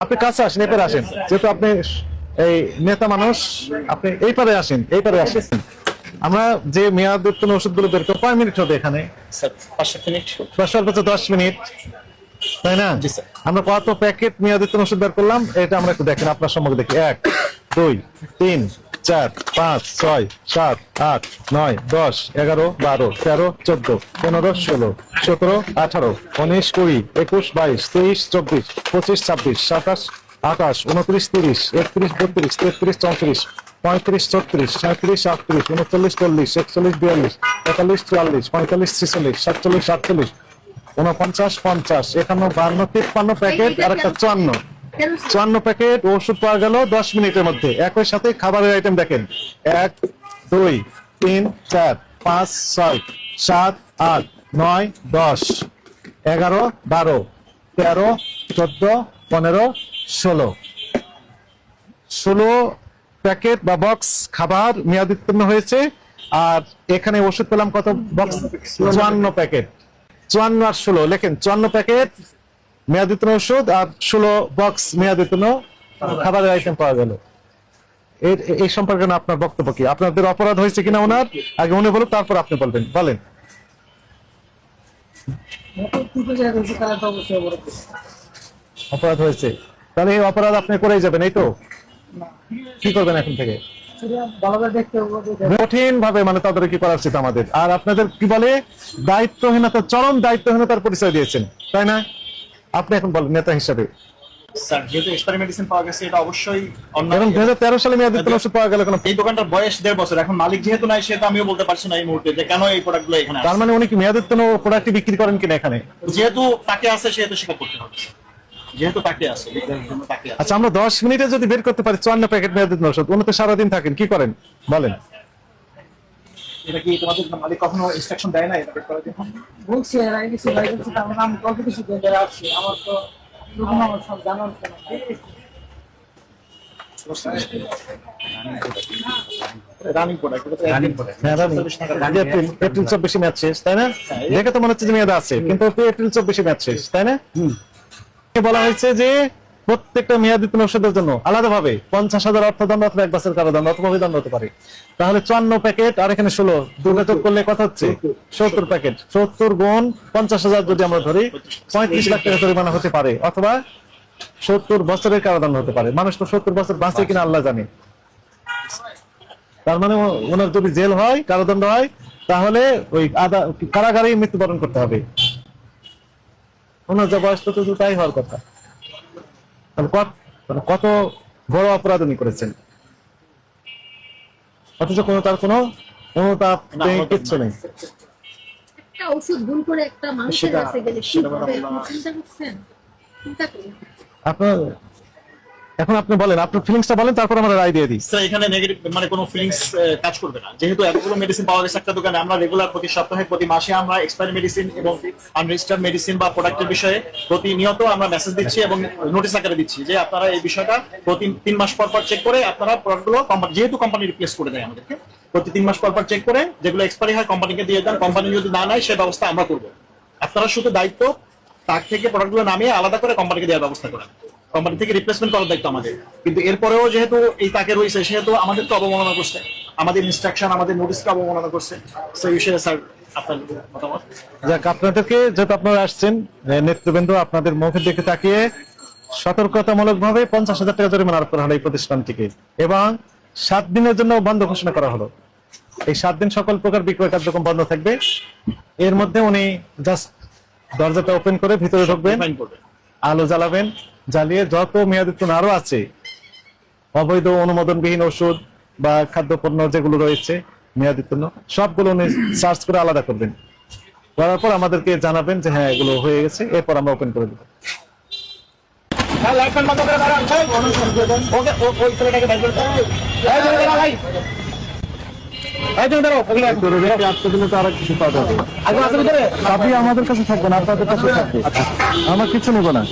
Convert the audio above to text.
আপনি কাছে আসেন, এপারে আসেন, যেহেতু আপনি এই নেতা মানুষ, আপনি এই পারে আসেন, এই পারে আসেন। আমরা যে মেয়াদ উত্তীর্ণ ওষুধগুলো বের করবো, 5 মিনিট হবে এখানে, 5 মিনিট, সর্বোচ্চ 10 মিনিট, তাই না? আমরা কত প্যাকেট মেয়াদ উত্তীর্ণ ওষুধ বের করলাম এটা আমরা একটু দেখেন আপনার সম্মুখে দেখি। 1 2 3 4 5 6 7 8 9 10 11 12 13 14 15 16 17 18 19 20 21 22 23 24 25 26 27 28 29 30 31 32 33 34 35 36 37 38 39 40 41 42 43 44 45 46 47 48 49 50 51 52 53 প্যাকেট আর একটা 54 প্যাকেট ওষুধ পাওয়া গেল 10 মিনিটের মধ্যে। একই সাথে খাবারের আইটেম দেখেন, 1 2 3 4 5 6 7 8 9 10 11 12 13 14 15 16 প্যাকেট বা বক্স খাবার মেয়াদ উত্তীর্ণ হয়েছে। আর এখানে ওষুধ পেলাম কত বক্স? 54 প্যাকেট। 54 আর 16 লেখেন, 54 প্যাকেট মেয়াদ উত্তীর্ণ ওষুধ আর 16 বক্স মেয়াদ উত্তীর্ণ খাবারের আইটেম পাওয়া গেল। এই সম্পর্কে আপনার বক্তব্য কি? আপনাদের অপরাধ হয়েছে কিনা ওনার আগে উনি বলুন, তারপর আপনি বলবেন। বলেন। অপরাধ হয়েছে, তাহলে এই অপরাধ আপনি করেই যাবেন, এই তো? কি করবেন এখন থেকে? কঠিন ভাবে মানে তাদের কি করা উচিত আমাদের। আর আপনাদের কি বলে, দায়িত্বহীনতা, চরম দায়িত্বহীনতার পরিচয় দিয়েছেন, তাই না? আপনি এখন বলেন নেতা হিসাবে। স্যার যেহেতু এক্সপায়ারি মেডিসিন পাওয়া গেছে এটা অবশ্যই অন্যায়। এবং 2013 সালে মেয়াদ উত্তীর্ণ ওষুধ পাওয়া গেল কেন? এই দোকানটার বয়স 1.5 বছর, এখন মালিক যেহেতু নাই সেটা আমিও বলতে পারছি না এই মুহূর্তে যে কেন এই প্রোডাক্টগুলো এখানে আছে। তার মানে উনি কি মেয়াদ উত্তীর্ণ প্রোডাক্ট বিক্রি করেন কিনা এখানে? যেহেতু তাকে আছে সেহেতু স্বীকার করতে হবে, যেহেতু তাকে আছে, তাকে আছে। আচ্ছা, আমরা 10 মিনিটে যদি বের করতে পারি 54 প্যাকেট মেয়াদ উত্তীর্ণ ওষুধ, উনি তো সারাদিন থাকেন, কি করেন বলেন? এটা কি তোমাদের মালিক কখনো ইনস্ট্রাকশন দেয় না এটা বের করার জন্য? বলছি এর আগে কিছু ভাই বলছি, তার মানে আমি কত কিছু করে আসছি, আমার তো লোকজন আমার সব জানার না। রানিং প্রোডাক্ট, এটা তো রানিং প্রোডাক্ট। হ্যাঁ, এপ্রিল 24 মেয়াদ শেষ, তাই না? দেখে তো মনে হচ্ছে যে মেয়াদ আছে, কিন্তু এপ্রিল 24 মেয়াদ শেষ, তাই না? বলা হয়েছে যে প্রত্যেকটা মেয়াদ উত্তীর্ণ ওষুধের জন্য আলাদাভাবে 50,000 অর্থদণ্ড অথবা 1 বছর কারাদণ্ড অথবা অভিদণ্ড হতে পারে। তাহলে 54 প্যাকেট আর এখানে 16 যোগাযোগ করলে কত হচ্ছে? 70 প্যাকেট। 70 গুণ 50,000 যদি আমরা ধরি 35 লাখ টাকা জরিমানা হতে পারে, অথবা 70 বছরের কারাদণ্ড হতে পারে। মানুষ তো 70 বছর বাঁচে কিনা আল্লাহ জানে। তার মানে ওনার যদি জেল হয়, কারাদণ্ড হয়, তাহলে ওই কারাগারেই মৃত্যুবরণ করতে হবে। ওনার যা বয়স তো তাই হওয়ার কথা। কত বড় অপরাধ উনি করেছেন, অথচ তার কোনো অনুতাপ নেই, কিচ্ছু নেই। একটা ওষুধ ভুল করে একটা মানুষের কাছে গেলে কি হবে চিন্তা করছেন? চিন্তা করুন। আপনার এখন আপনি বলেন, আপনার ফিলিংসটা বলেন, তারপর আমরা রায় দিয়ে দিই। স্যার এখানে নেগেটিভ মানে কোনো ফিলিংস কাজ করবে না, যেহেতু এতগুলো মেডিসিন পাওয়া গেছে একটা দোকানে। আমরা রেগুলার প্রতি সপ্তাহে প্রতি মাসে আমরা এক্সপায়ারি মেডিসিন এবং আনরেজিস্টার্ড মেডিসিন বা প্রোডাক্টের বিষয়ে প্রতিনিয়ত আমরা মেসেজ দিচ্ছি এবং নোটিশ আকারে দিচ্ছি যে আপনারা এই বিষয়টা প্রতি 3 মাস পর পর চেক করে আপনারা প্রোডাক্টগুলো যেহেতু কোম্পানি রিপ্লেস করে দেয় আমাদেরকে, প্রতি 3 মাস পর পর চেক করে যেগুলো এক্সপায়ারি হয় কোম্পানিকে দিয়ে দেন। কোম্পানি যদি না নেয় সে ব্যবস্থা আমরা করবো। আপনারা শুধু দায়িত্ব তার থেকে প্রোডাক্টগুলো নামিয়ে আলাদা করে কোম্পানিকে দেওয়ার ব্যবস্থা করেন, কোম্পানি থেকে রিপ্লেসমেন্ট করার দায়িত্ব আমাদের। কিন্তু এরপরেও যেহেতু এই তাকে রয়েছে, সেহেতু আমাদের তো অবমাননা করছে, আমাদের ইনস্ট্রাকশন আমাদের নোটিশকে অবমাননা করছে। সেই বিষয়ে স্যার আপনার মতামত? যাক, আপনাদেরকে যেহেতু আপনারা আসছেন, নেতৃবৃন্দ আপনাদের মুখের দিকে তাকিয়ে সতর্কতামূলক ভাবে 50,000 টাকা জরিমানা আরোপ করা হলো এই প্রতিষ্ঠানটিকে, এবং 7 দিনের জন্য বন্ধ ঘোষণা করা হলো। এই 7 দিন সকল প্রকার বিক্রয় কার্যক্রম বন্ধ থাকবে। এর মধ্যে উনি জাস্ট দরজাটা ওপেন করে ভিতরে ঢুকবেন, আলো জ্বালাবেন, জ্বালিয়ে যত মেয়াদ উত্তীর্ণ আরো আছে অবৈধ অনুমোদনবিহীন ওষুধ বা খাদ্যপণ্য যেগুলো রয়েছে মেয়াদ উত্তীর্ণ, সবগুলো উনি সার্চ করে আলাদা করবেন। করার পর আমাদেরকে জানাবেন যে হ্যাঁ এগুলো হয়ে গেছে, এরপর আমরা ওপেন করে দেবো। আমাদের কাছে থাকবে না, আপনাদের কাছে থাকবে। আমার কিছু নেবো না।